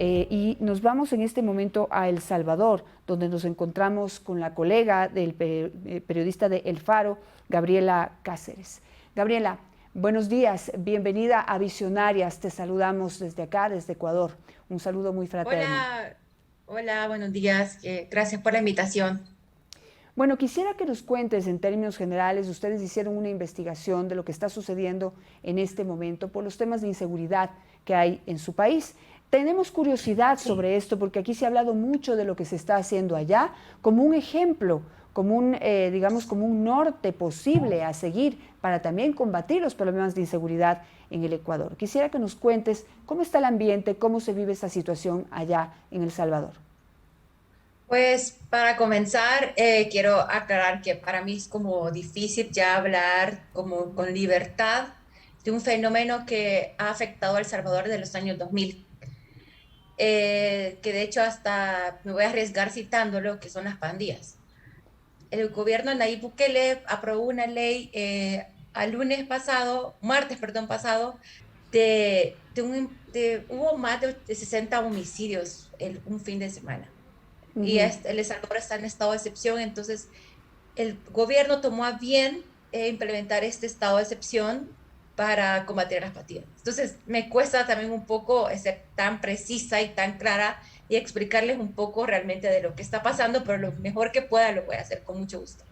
Y nos vamos en este momento a El Salvador, donde nos encontramos con la colega del periodista de El Faro, Gabriela Cáceres. Gabriela, buenos días, bienvenida a Visionarias, te saludamos desde acá, desde Ecuador. Un saludo muy fraterno. Hola, hola, buenos días. Gracias por la invitación. Bueno, quisiera que nos cuentes en términos generales, ustedes hicieron una investigación de lo que está sucediendo en este momento por los temas de inseguridad que hay en su país. Tenemos curiosidad Sí, sobre esto porque aquí se ha hablado mucho de lo que se está haciendo allá como un ejemplo, como un, digamos, como un norte posible a seguir para también combatir los problemas de inseguridad en el Ecuador. Quisiera que nos cuentes cómo está el ambiente, cómo se vive esta situación allá en El Salvador. pues para comenzar, quiero aclarar que para mí es como difícil ya hablar como con libertad de un fenómeno que ha afectado a El Salvador desde los años 2000. Que de hecho hasta me voy a arriesgar citándolo, que son las pandillas. El gobierno de Nayib Bukele aprobó una ley al lunes pasado, martes, perdón, pasado, hubo más de 60 homicidios un fin de semana. Y Ujú. El Salvador está en estado de excepción, entonces el gobierno tomó a bien implementar este estado de excepción para combatir las pandillas. Entonces me cuesta también un poco ser tan precisa y tan clara y explicarles un poco realmente de lo que está pasando, pero lo mejor que pueda lo voy a hacer con mucho gusto.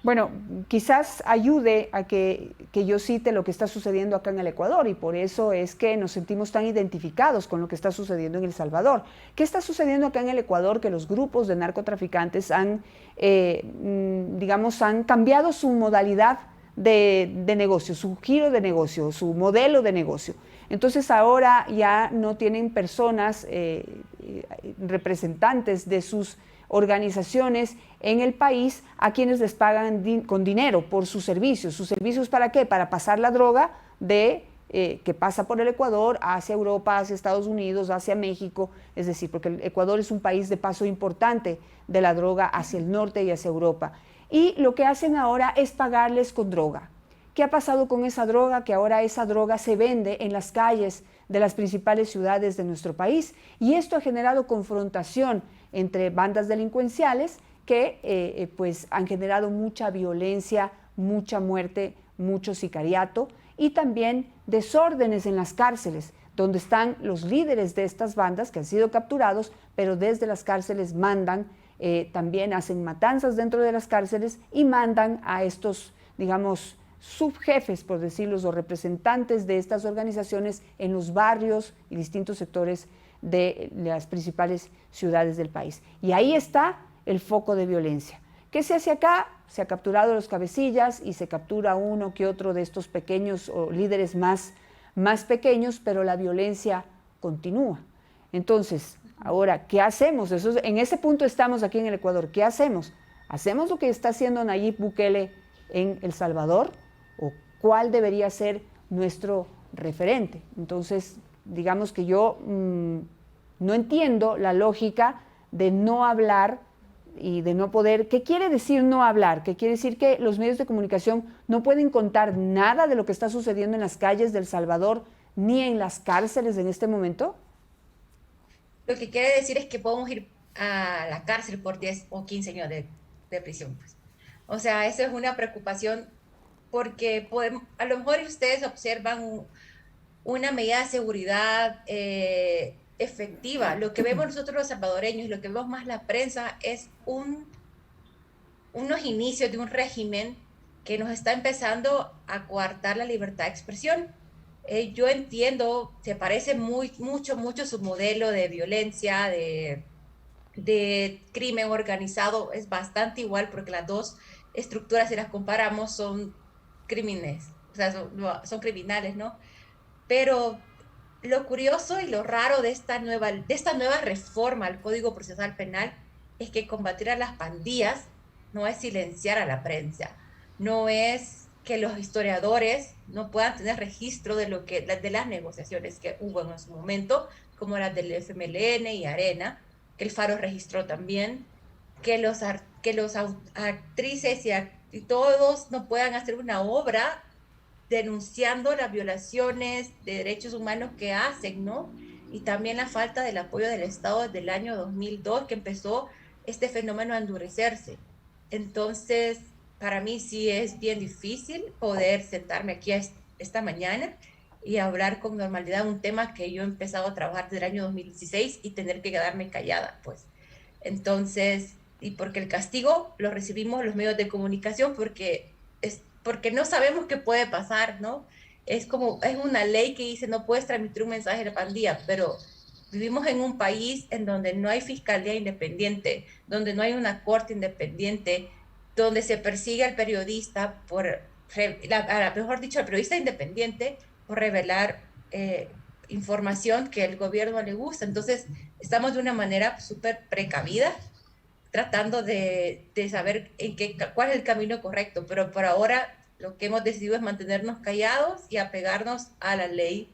Bueno, quizás ayude a que yo cite lo que está sucediendo acá en el Ecuador y por eso es que nos sentimos tan identificados con lo que está sucediendo en El Salvador. ¿Qué está sucediendo acá en el Ecuador? Que los grupos de narcotraficantes han, digamos, han cambiado su modalidad de negocio, su giro de negocio, su modelo de negocio. Entonces ahora ya no tienen personas, representantes de sus organizaciones en el país a quienes les pagan con dinero por sus servicios. ¿Sus servicios para qué? Para pasar la droga que pasa por el Ecuador hacia Europa, hacia Estados Unidos, hacia México, es decir, porque el Ecuador es un país de paso importante de la droga hacia el norte y hacia Europa. Y lo que hacen ahora es pagarles con droga. ¿Qué ha pasado con esa droga? Que ahora esa droga se vende en las calles de las principales ciudades de nuestro país y esto ha generado confrontación entre bandas delincuenciales que pues han generado mucha violencia, mucha muerte, mucho sicariato y también desórdenes en las cárceles, donde están los líderes de estas bandas que han sido capturados, pero desde las cárceles mandan, también hacen matanzas dentro de las cárceles y mandan a estos, digamos, subjefes, por decirlo, o representantes de estas organizaciones en los barrios y distintos sectores de las principales ciudades del país. Y ahí está el foco de violencia. ¿Qué se hace acá? Se ha capturado a los cabecillas y se captura uno que otro de estos pequeños o líderes más pequeños, pero la violencia continúa. Entonces, ahora, ¿qué hacemos? En ese punto estamos aquí en el Ecuador. ¿Qué hacemos? ¿Hacemos lo que está haciendo Nayib Bukele en El Salvador? ¿O cuál debería ser nuestro referente? Entonces, digamos que yo no entiendo la lógica de no hablar y de no poder. ¿Qué quiere decir no hablar? ¿Qué quiere decir que los medios de comunicación no pueden contar nada de lo que está sucediendo en las calles de El Salvador ni en las cárceles en este momento? Lo que quiere decir es que podemos ir a la cárcel por 10 o 15 años de prisión, pues. O sea, eso es una preocupación porque podemos, a lo mejor ustedes observan una medida de seguridad efectiva. Lo que vemos nosotros los salvadoreños, lo que vemos más la prensa es unos inicios de un régimen que nos está empezando a coartar la libertad de expresión. Yo entiendo, se parece mucho su modelo de violencia, de crimen organizado, es bastante igual porque las dos estructuras, si las comparamos, son crímenes, o sea, son criminales, ¿no? Pero lo curioso y lo raro de esta nueva reforma al Código Procesal Penal es que combatir a las pandillas no es silenciar a la prensa, no es que los historiadores no puedan tener registro de las negociaciones que hubo en su momento, como las del FMLN y Arena, que el Faro registró también, que los actrices y todos no puedan hacer una obra denunciando las violaciones de derechos humanos que hacen, ¿no? y también la falta del apoyo del Estado desde el año 2002, que empezó este fenómeno a endurecerse. Entonces, para mí sí es bien difícil poder sentarme aquí esta mañana y hablar con normalidad un tema que yo he empezado a trabajar desde el año 2016 y tener que quedarme callada, pues. Entonces, y porque el castigo lo recibimos los medios de comunicación porque no sabemos qué puede pasar, ¿no? Es como, es una ley que dice no puedes transmitir un mensaje de pandilla, pero vivimos en un país en donde no hay fiscalía independiente, donde no hay una corte independiente, donde se persigue al periodista mejor dicho, al periodista independiente por revelar información que el gobierno le gusta. Entonces, estamos de una manera súper precavida tratando de saber cuál es el camino correcto, pero por ahora lo que hemos decidido es mantenernos callados y apegarnos a la ley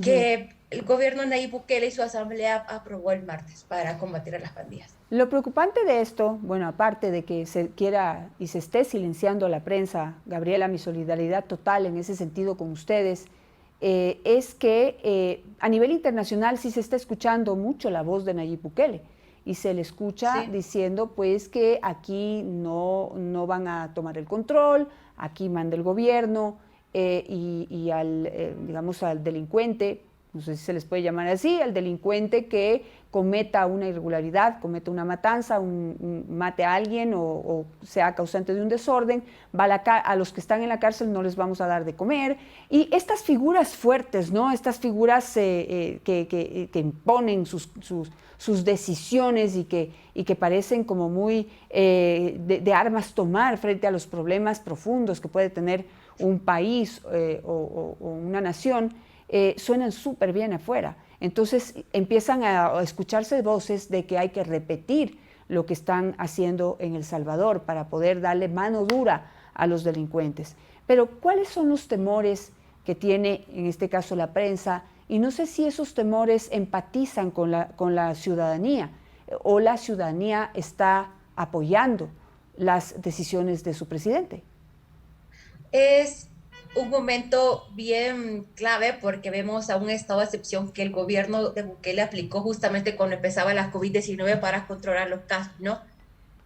que el gobierno Nayib Bukele y su asamblea aprobó el martes para combatir a las pandillas. Lo preocupante de esto, bueno, aparte de que se quiera y se esté silenciando a la prensa, Gabriela, mi solidaridad total en ese sentido con ustedes, es que a nivel internacional sí se está escuchando mucho la voz de Nayib Bukele y se le escucha diciendo pues que aquí no van a tomar el control, aquí manda el gobierno y digamos, al delincuente, no sé si se les puede llamar así, al delincuente que cometa una irregularidad, cometa una matanza, mate a alguien o sea causante de un desorden, a los que están en la cárcel no les vamos a dar de comer. Y estas figuras fuertes, ¿no? Estas figuras que imponen sus decisiones y que parecen como muy de armas tomar frente a los problemas profundos que puede tener un país o una nación, suenan súper bien afuera. Entonces empiezan a escucharse voces de que hay que repetir lo que están haciendo en El Salvador para poder darle mano dura a los delincuentes. Pero ¿cuáles son los temores que tiene en este caso la prensa? Y no sé si esos temores empatizan con la ciudadanía o la ciudadanía está apoyando las decisiones de su presidente. Es un momento bien clave porque vemos a un estado de excepción que el gobierno de Bukele aplicó justamente cuando empezaba la COVID-19 para controlar los casos, ¿no?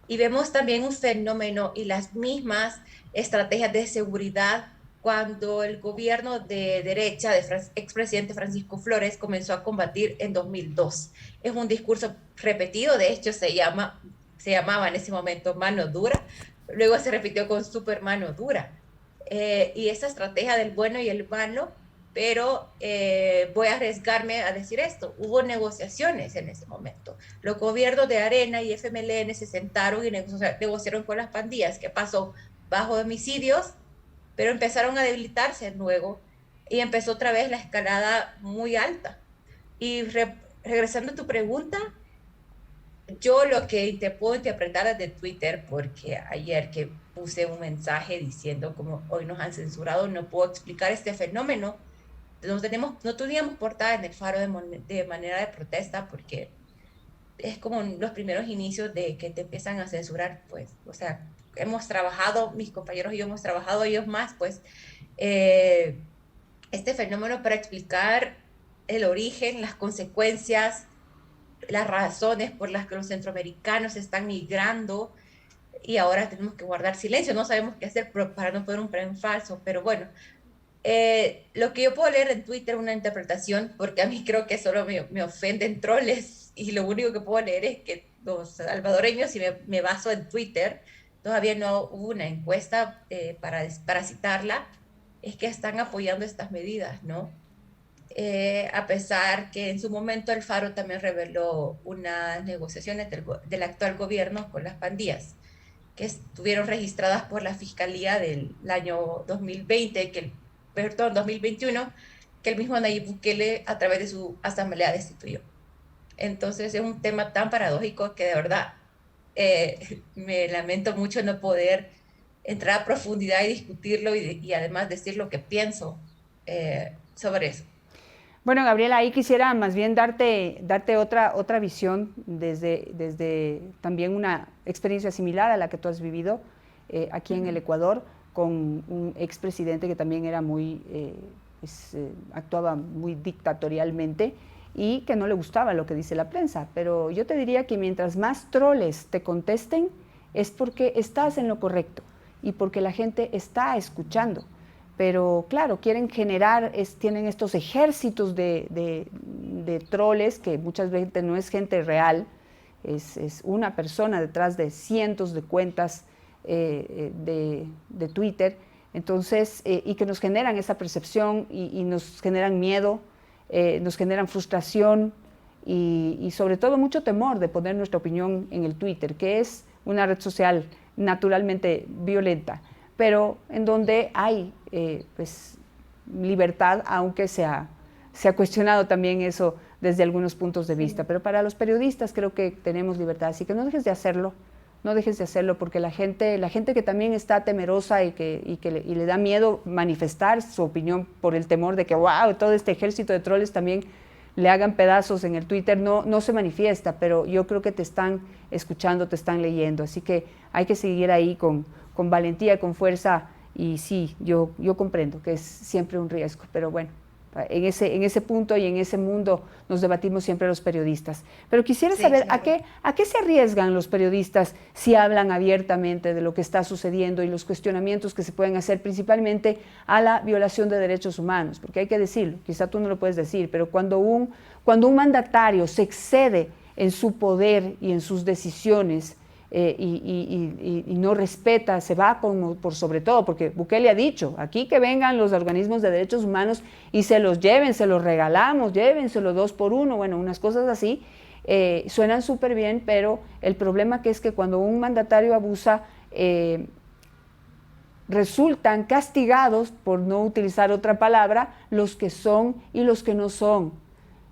Y vemos también un fenómeno y las mismas estrategias de seguridad cuando el gobierno de derecha del expresidente Francisco Flores comenzó a combatir en 2002. Es un discurso repetido, de hecho se llamaba en ese momento mano dura, luego se repitió con super mano dura. Y esa estrategia del bueno y el malo, pero voy a arriesgarme a decir esto, hubo negociaciones en ese momento. Los gobiernos de Arena y FMLN se sentaron y negociaron con las pandillas. ¿Qué pasó? Bajo homicidios, pero empezaron a debilitarse luego y empezó otra vez la escalada muy alta. Y regresando a tu pregunta, yo lo que te puedo interpretar desde Twitter, porque ayer que puse un mensaje diciendo como hoy nos han censurado, no puedo explicar este fenómeno. No teníamos portada en el Faro de manera de protesta porque es como los primeros inicios de que te empiezan a censurar, pues, o sea, hemos trabajado, mis compañeros y yo hemos trabajado, ellos más, pues, este fenómeno para explicar el origen, las consecuencias, las razones por las que los centroamericanos están migrando y ahora tenemos que guardar silencio, no sabemos qué hacer para no poner un plan falso, pero bueno, lo que yo puedo leer en Twitter es una interpretación, porque a mí creo que solo me ofenden troles y lo único que puedo leer es que los salvadoreños, si me baso en Twitter, todavía no hubo una encuesta para citarla, es que están apoyando estas medidas, ¿no? A pesar que en su momento el Faro también reveló unas negociaciones del actual gobierno con las pandillas, que estuvieron registradas por la Fiscalía del año 2020, perdón, 2021, que el mismo Nayib Bukele a través de su asamblea destituyó. Entonces es un tema tan paradójico que de verdad me lamento mucho no poder entrar a profundidad y discutirlo y además decir lo que pienso sobre eso. Bueno, Gabriela, ahí quisiera más bien darte otra visión desde también una experiencia similar a la que tú has vivido aquí en el Ecuador, con un expresidente que también era muy actuaba muy dictatorialmente y que no le gustaba lo que dice la prensa. Pero yo te diría que mientras más troles te contesten, es porque estás en lo correcto y porque la gente está escuchando. Pero claro, quieren generar, tienen estos ejércitos de troles que muchas veces no es gente real, es una persona detrás de cientos de cuentas de Twitter, entonces, y que nos generan esa percepción y nos generan miedo, nos generan frustración y sobre todo mucho temor de poner nuestra opinión en el Twitter, que es una red social naturalmente violenta, pero en donde hay pues, libertad, aunque se ha cuestionado también eso desde algunos puntos de vista. Pero para los periodistas creo que tenemos libertad, así que no dejes de hacerlo, no dejes de hacerlo, porque la gente que también está temerosa y le da miedo manifestar su opinión por el temor de que, wow, todo este ejército de troles también le hagan pedazos en el Twitter, no se manifiesta, pero yo creo que te están escuchando, te están leyendo, así que hay que seguir ahí con valentía, con fuerza, y sí, yo comprendo que es siempre un riesgo, pero bueno, en ese punto y en ese mundo nos debatimos siempre los periodistas. Pero quisiera saber, claro, ¿a qué se arriesgan los periodistas si hablan abiertamente de lo que está sucediendo y los cuestionamientos que se pueden hacer principalmente a la violación de derechos humanos? Porque hay que decirlo, quizá tú no lo puedes decir, pero cuando un mandatario se excede en su poder y en sus decisiones, y no respeta, se va por sobre todo, porque Bukele ha dicho, aquí que vengan los organismos de derechos humanos y se los lleven, se los regalamos, llévenselo 2 por 1, bueno, unas cosas así, suenan súper bien, pero el problema que es que cuando un mandatario abusa, resultan castigados, por no utilizar otra palabra, los que son y los que no son.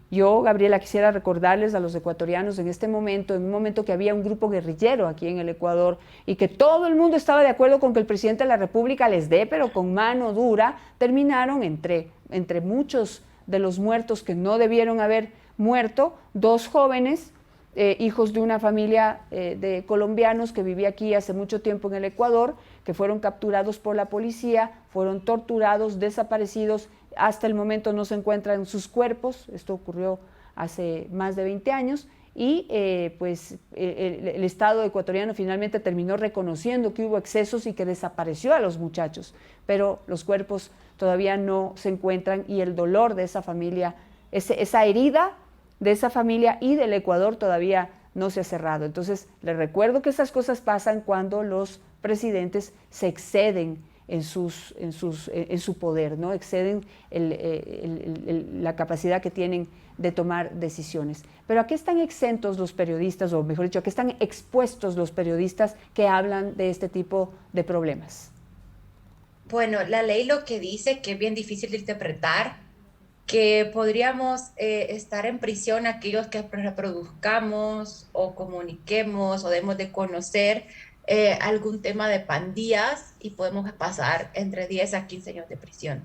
Yo, Gabriela, quisiera recordarles a los ecuatorianos en un momento que había un grupo guerrillero aquí en el Ecuador y que todo el mundo estaba de acuerdo con que el presidente de la República les dé, pero con mano dura, terminaron entre muchos de los muertos que no debieron haber muerto, 2 jóvenes, hijos de una familia de colombianos que vivía aquí hace mucho tiempo en el Ecuador, que fueron capturados por la policía, fueron torturados, desaparecidos. Hasta el momento no se encuentran sus cuerpos, esto ocurrió hace más de 20 años, y pues el Estado ecuatoriano finalmente terminó reconociendo que hubo excesos y que desapareció a los muchachos, pero los cuerpos todavía no se encuentran y el dolor de esa familia, esa herida de esa familia y del Ecuador todavía no se ha cerrado. Entonces, les recuerdo que esas cosas pasan cuando los presidentes se exceden en su poder, ¿no? Exceden la capacidad que tienen de tomar decisiones. Pero ¿a qué están exentos los periodistas, o mejor dicho, a qué están expuestos los periodistas que hablan de este tipo de problemas? Bueno, la ley lo que dice, que es bien difícil de interpretar, que podríamos estar en prisión aquellos que reproduzcamos o comuniquemos o demos de conocer algún tema de pandillas y podemos pasar entre 10 a 15 años de prisión.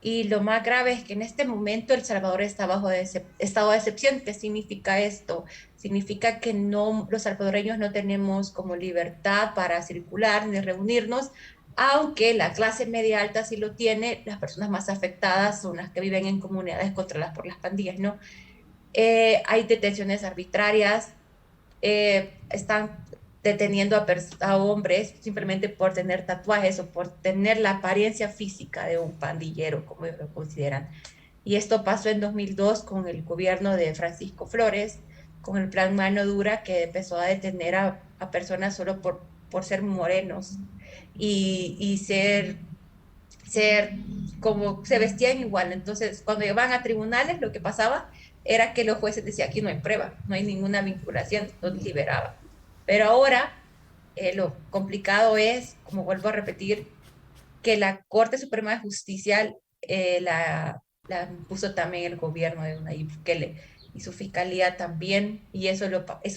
Y lo más grave es que en este momento El Salvador está bajo estado de excepción. ¿Qué significa esto? Significa que los salvadoreños no tenemos como libertad para circular ni reunirnos, aunque la clase media alta sí lo tiene. Las personas más afectadas son las que viven en comunidades controladas por las pandillas, ¿no? Hay detenciones arbitrarias, están deteniendo a hombres simplemente por tener tatuajes o por tener la apariencia física de un pandillero, como ellos lo consideran. Y esto pasó en 2002 con el gobierno de Francisco Flores, con el plan Mano Dura, que empezó a detener a personas solo por ser morenos y ser como se vestían igual. Entonces, cuando iban a tribunales, lo que pasaba era que los jueces decían, aquí no hay prueba, no hay ninguna vinculación, los liberaba. Pero ahora lo complicado es, como vuelvo a repetir, que la Corte Suprema de Justicia la puso también el gobierno de Nayib Bukele y su fiscalía también, y eso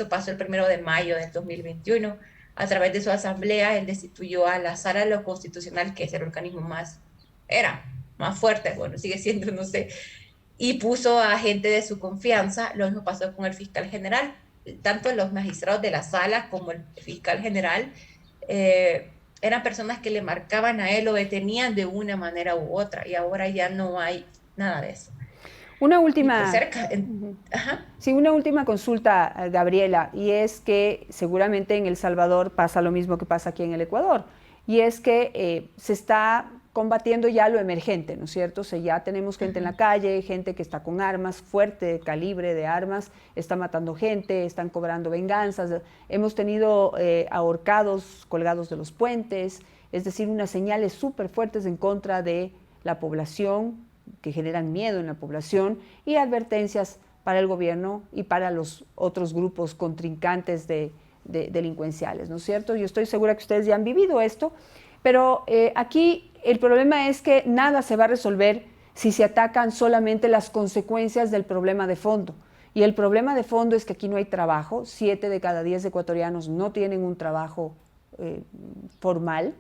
pasó el 1 de mayo del 2021. A través de su asamblea, él destituyó a la Sala de lo Constitucional, que es el organismo más fuerte, bueno, sigue siendo, no sé, y puso a gente de su confianza. Lo mismo pasó con el fiscal general. Tanto los magistrados de la sala como el fiscal general eran personas que le marcaban a él, lo detenían de una manera u otra, y ahora ya no hay nada de eso. Una Y pues última, cerca, ajá. sí, una última consulta, Gabriela, y es que seguramente en El Salvador pasa lo mismo que pasa aquí en el Ecuador, y es que se está combatiendo ya lo emergente, ¿no es cierto? O sea, ya tenemos gente en la calle, gente que está con armas, fuerte calibre de armas, está matando gente, están cobrando venganzas, hemos tenido ahorcados colgados de los puentes, es decir, unas señales súper fuertes en contra de la población, que generan miedo en la población, y advertencias para el gobierno y para los otros grupos contrincantes de delincuenciales, ¿no es cierto? Yo estoy segura que ustedes ya han vivido esto, pero aquí el problema es que nada se va a resolver si se atacan solamente las consecuencias del problema de fondo. Y el problema de fondo es que aquí no hay trabajo, 7 de cada 10 ecuatorianos no tienen un trabajo formal,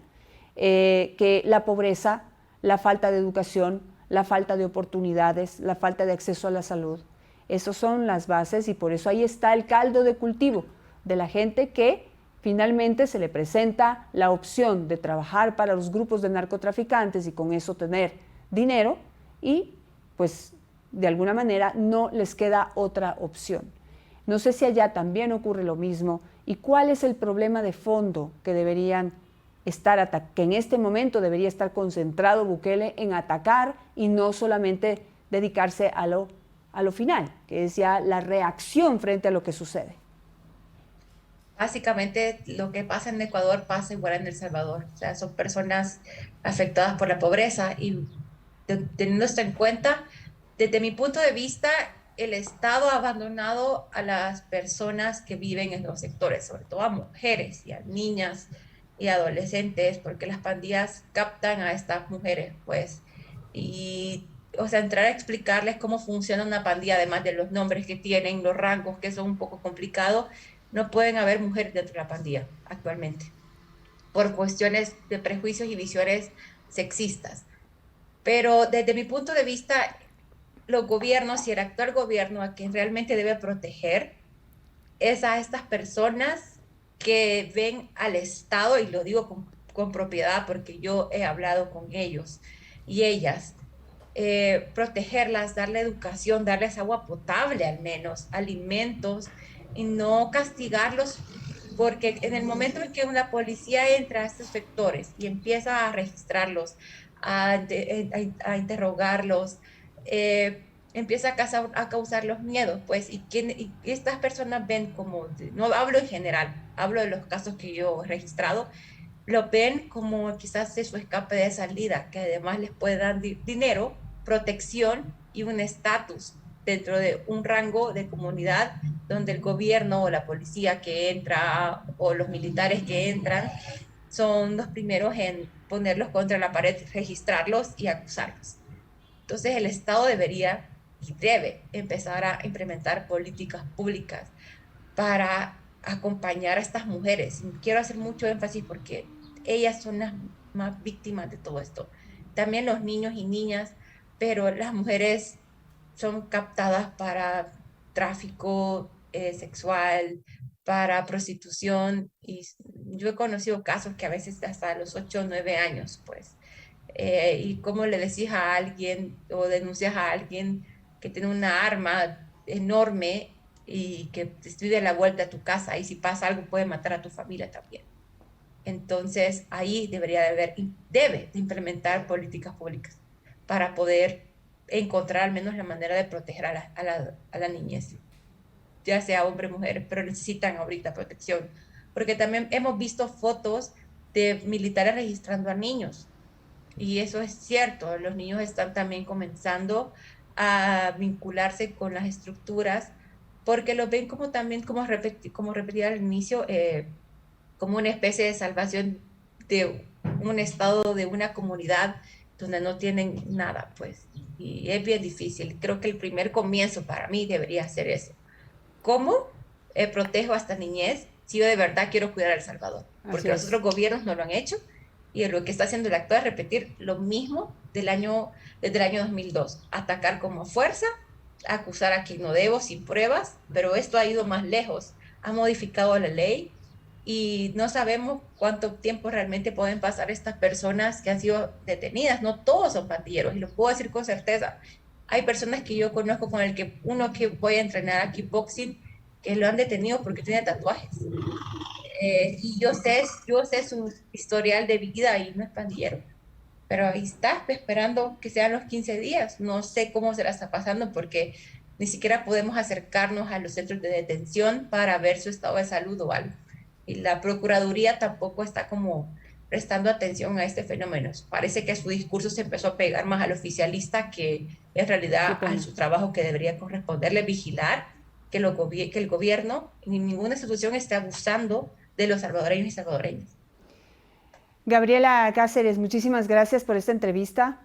que la pobreza, la falta de educación, la falta de oportunidades, la falta de acceso a la salud. Esas son las bases y por eso ahí está el caldo de cultivo de la gente que finalmente se le presenta la opción de trabajar para los grupos de narcotraficantes y con eso tener dinero y pues de alguna manera no les queda otra opción. No sé si allá también ocurre lo mismo y cuál es el problema de fondo que deberían que en este momento debería estar concentrado Bukele en atacar y no solamente dedicarse a lo final, que es ya la reacción frente a lo que sucede. Básicamente lo que pasa en Ecuador pasa igual en El Salvador. O sea, son personas afectadas por la pobreza y teniendo esto en cuenta, desde mi punto de vista, el Estado ha abandonado a las personas que viven en los sectores, sobre todo a mujeres y a niñas y adolescentes, porque las pandillas captan a estas mujeres, pues, y, o sea, entrar a explicarles cómo funciona una pandilla, además de los nombres que tienen, los rangos, que son un poco complicados, no pueden haber mujeres dentro de la pandilla actualmente, por cuestiones de prejuicios y visiones sexistas. Pero desde mi punto de vista, los gobiernos y el actual gobierno a quien realmente debe proteger es a estas personas que ven al Estado, y lo digo con propiedad porque yo he hablado con ellos y ellas, protegerlas, darle educación, darles agua potable al menos, alimentos, y no castigarlos, porque en el momento en que una policía entra a estos sectores y empieza a registrarlos, a interrogarlos, empieza a causar los miedos, pues, y estas personas ven como, no hablo en general, hablo de los casos que yo he registrado, lo ven como quizás es su escape de salida, que además les puede dar dinero, protección y un estatus dentro de un rango de comunidad donde el gobierno o la policía que entra o los militares que entran son los primeros en ponerlos contra la pared, registrarlos y acusarlos. Entonces el Estado debería y debe empezar a implementar políticas públicas para acompañar a estas mujeres. Quiero hacer mucho énfasis porque ellas son las más víctimas de todo esto. También los niños y niñas, pero las mujeres son captadas para tráfico sexual, para prostitución, y yo he conocido casos que a veces hasta los 8 o 9 años, pues, y cómo le decís a alguien o denuncias a alguien que tiene una arma enorme y que te estoy de la vuelta a tu casa y si pasa algo puede matar a tu familia también. Entonces ahí debería de haber, debe de implementar políticas públicas para poder encontrar al menos la manera de proteger a la niñez, ya sea hombre o mujer, pero necesitan ahorita protección, porque también hemos visto fotos de militares registrando a niños, y eso es cierto, los niños están también comenzando a vincularse con las estructuras porque lo ven como también, como repetía al inicio, como una especie de salvación de un estado, de una comunidad donde no tienen nada, pues. Y es bien difícil. Creo que el primer comienzo para mí debería ser eso. ¿Cómo protejo a esta niñez si yo de verdad quiero cuidar a El Salvador? Así Porque los es. otros gobiernos no lo han hecho y lo que está haciendo el actual es repetir lo mismo desde el año 2002. Atacar como fuerza, acusar a quien no debo sin pruebas, pero esto ha ido más lejos. Ha modificado la ley y no sabemos cuánto tiempo realmente pueden pasar estas personas que han sido detenidas. No todos son pandilleros, y lo puedo decir con certeza. Hay personas que yo conozco con el que uno que voy a entrenar a kickboxing, que lo han detenido porque tiene tatuajes. Y yo sé su historial de vida y no es pandillero. Pero ahí está, esperando que sean los 15 días. No sé cómo se la está pasando porque ni siquiera podemos acercarnos a los centros de detención para ver su estado de salud o algo. Y la Procuraduría tampoco está como prestando atención a este fenómeno. Parece que su discurso se empezó a pegar más al oficialista que en Qué realidad a pena. su trabajo que debería corresponderle vigilar que el gobierno ni ninguna institución esté abusando de los salvadoreños y salvadoreñas. Gabriela Cáceres, muchísimas gracias por esta entrevista.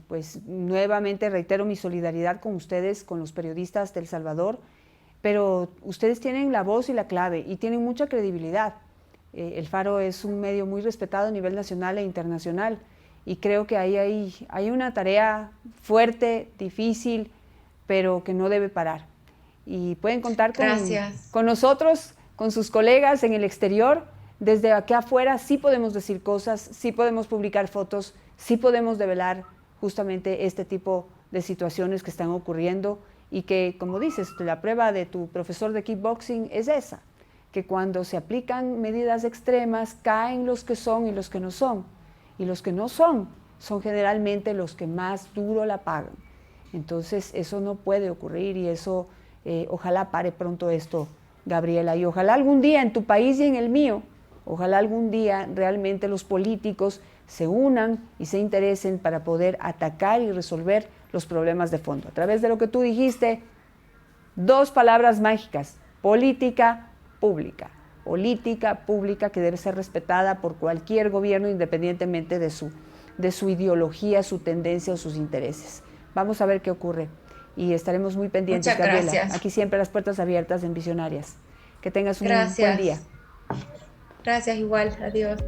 Pues nuevamente reitero mi solidaridad con ustedes, con los periodistas de El Salvador, pero ustedes tienen la voz y la clave y tienen mucha credibilidad. El Faro es un medio muy respetado a nivel nacional e internacional y creo que ahí hay una tarea fuerte, difícil, pero que no debe parar. Y pueden contar Gracias. con nosotros, con sus colegas en el exterior. Desde acá afuera sí podemos decir cosas, sí podemos publicar fotos, sí podemos develar justamente este tipo de situaciones que están ocurriendo y que, como dices, la prueba de tu profesor de kickboxing es esa, que cuando se aplican medidas extremas caen los que son y los que no son. Y los que no son generalmente los que más duro la pagan. Entonces eso no puede ocurrir y eso ojalá pare pronto esto, Gabriela, y ojalá algún día en tu país y en el mío, ojalá algún día realmente los políticos se unan y se interesen para poder atacar y resolver los problemas de fondo. A través de lo que tú dijiste, dos palabras mágicas: política pública. Política pública que debe ser respetada por cualquier gobierno independientemente de su ideología, su tendencia o sus intereses. Vamos a ver qué ocurre y estaremos muy pendientes, Muchas Gabriela. gracias. Aquí siempre las puertas abiertas en Visionarias. Que tengas un buen día. Gracias. Gracias igual. Adiós.